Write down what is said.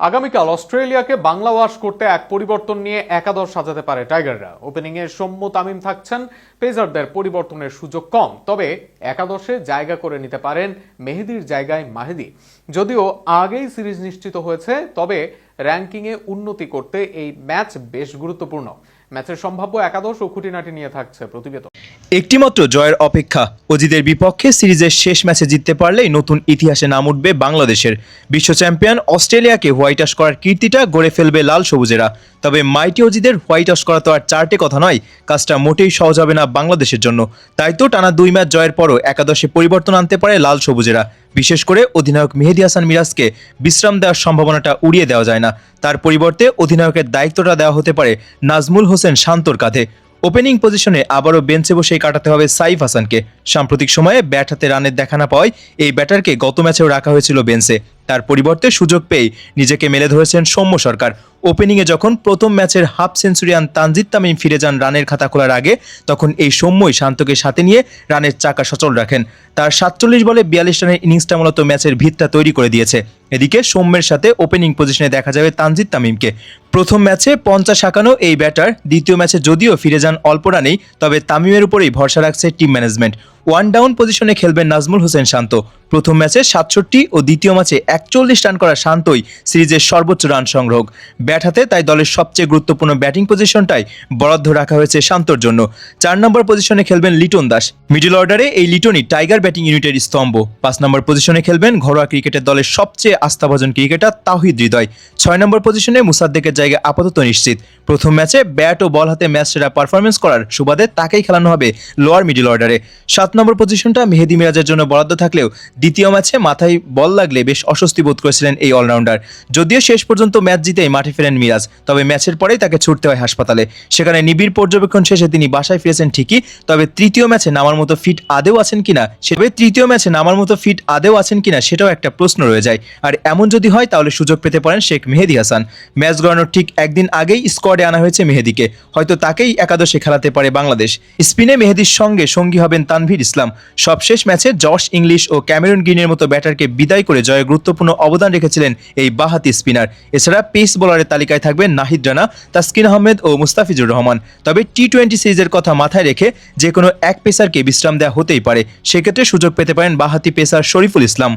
আগামীকাল অস্ট্রেলিয়াকে বাংলা ওয়াশ করতে এক পরিবর্তন নিয়ে একাদশ সাজাতে পারে টাইগাররা। ওপেনিংয়ে সৌম্য তামিম থাকছেন। পেসারদের পরিবর্তনের সুযোগ কম, তবে একাদশে জায়গা করে নিতে পারেন মেহেদীর জায়গায় মাহেদী। যদিও আগেই সিরিজ নিশ্চিত হয়েছে, তবে র্যাঙ্কিংয়ে উন্নতি করতে এই ম্যাচ বেশ গুরুত্বপূর্ণ। ম্যাচের সম্ভাব্য একাদশ ও খুঁটিনাটি নিয়ে থাকছে প্রতিবেদন। একটিমাত্র জয়ের অপেক্ষা। অজিদের বিপক্ষে সিরিজের শেষ ম্যাচে জিততে পারলেই নতুন ইতিহাসে নাম উঠবে বাংলাদেশের। বিশ্ব চ্যাম্পিয়ন অস্ট্রেলিয়াকে হোয়াইট ওয়াশ করার কীর্তিটা গড়ে ফেলবে লাল সবুজেরা। তবে মাইটি অজিদের হোয়াইট ওয়াশ করা তো আর চারটে কথা নয়, কাজটা মোটেই সহজ হবে না বাংলাদেশের জন্য। তাই তো টানা 2 ম্যাচ জয়ের পরও একাদশে পরিবর্তন আনতে পারে লাল সবুজেরা। বিশেষ করে অধিনায়ক মেহেদী হাসান মিরাজকে বিশ্রাম দেওয়ার সম্ভাবনাটা উড়িয়ে দেওয়া যায় না। তার পরিবর্তে অধিনায়কের দায়িত্বটা দেওয়া হতে পারে নাজমুল হোসেন শান্তর কাঁধে। ওপেনিং পজিশনে আবারও বেঞ্চে বসেই কাটাতে হবে সাইফ হাসানকে। সাম্প্রতিক সময়ে ব্যাট হাতে রানের দেখা না পাওয়ায় এই ব্যাটারকে গত ম্যাচেও রাখা হয়েছিল বেঞ্চে। তার পরিবর্তে সুযোগ পেয়ে নিজেকে মেলে ধরেছেন সৌম্য সরকার। ওপেনিংয়ে যখন প্রথম ম্যাচের হাফ সেঞ্চুরিয়ান তানজিদ তামিম ফিরে যান রানের খাতা খোলার আগে, তখন এই সৌম্যই শান্তকে সাথে নিয়ে রানের চাকা সচল রাখেন। তার 47 বলে 42 রানের ইনিংসটা মূলত ম্যাচের ভিতটা তৈরি করে দিয়েছে। এদিকে সৌম্যের সাথে ওপেনিং পজিশনে দেখা যাবে তানজিদ তামিমকে। প্রথম ম্যাচে 50 হাঁকানো এই ব্যাটার দ্বিতীয় ম্যাচে যদিও ফিরে যান অল্প রানেই, তবে তামিমের উপরেই ভরসা রাখছে টিম ম্যানেজমেন্ট। 1 ডাউন পজিশনে খেলবেন নাজমুল হোসেন শান্ত। প্রথম ম্যাচে 67 ও দ্বিতীয় ম্যাচে 41 রান করা শান্তই সিরিজের সর্বোচ্চ রান সংগ্রহ। ব্যাট হাতে তাই দলের সবচেয়ে গুরুত্বপূর্ণ ব্যাটিং পজিশনটাই বরাদ্দ রাখা হয়েছে শান্তর জন্য। 4 নম্বর পজিশনে খেলবেন লিটন দাস। মিডল অর্ডারে এই লিটনই টাইগার ব্যাটিং ইউনিটের স্তম্ভ। 5 নম্বর পজিশনে খেলবেন ঘরোয়া ক্রিকেটের দলের সবচেয়ে আস্থাভাজন ক্রিকেটার তাওহিদ হৃদয়। 6 নম্বর পজিশনে মুসাদ্দেকের জায়গা আপাতত নিশ্চিত। প্রথম ম্যাচে ব্যাট ও বল হাতে ম্যাচ সেরা পারফরমেন্স করার সুবাদে তাকেই খেলানো হবে লোয়ার মিডল অর্ডারে। 7 নম্বর পজিশনটা মেহেদী মিরাজের জন্য বরাদ্দ থাকলেও দ্বিতীয় ম্যাচে মাথায় বল লাগলে বেশ অস্বস্তি বোধ করেছিলেন এই অলরাউন্ডার। যদিও শেষ পর্যন্ত ম্যাচ জিতেই মাঠে ফেরেন মিরাজ, তবে ম্যাচের পরেই তাকে ছুটতে হয় হাসপাতালে। সেখানে নিবিড় পর্যবেক্ষণ শেষে তিনি বাসায় ফিরেছেন ঠিকই, তবে তৃতীয় ম্যাচে নামার মতো ফিট আদেও আছেন কিনা সেটাও একটা প্রশ্ন রয়ে যায়। আর এমন যদি হয় তাহলে সুযোগ পেতে পারেন শেখ মেহেদী হাসান। ম্যাচ গড়ানোর ঠিক একদিন আগেই স্কোয়াডে আনা হয়েছে মেহেদীকে। হয়তো তাকেই একাদশে খেলাতে পারে বাংলাদেশ। স্পিনে মেহেদীর সঙ্গে সঙ্গী হবেন তানভীর ইসলাম। সবশেষ ম্যাচে জশ ইংলিশ ও ক্যামেরুন গ্রিনের মতো ব্যাটারকে বিদায় করে জয়ে গুরুত্বপূর্ণ অবদান রেখেছিলেন এই বাঁহাতি স্পিনার। এছাড়া পেস বোলারের তালিকায় থাকবেন নাহিদ রানা, তাসকিন আহমেদ ও মুস্তাফিজুর রহমান। তবে টি-20 সিরিজের কথা মাথায় রেখে যে কোনো এক পেসারকে বিশ্রাম দেওয়া হতেই পারে। সেক্ষেত্রে সুযোগ পেতে পারেন বাঁহাতি পেসার শরীফুল ইসলাম।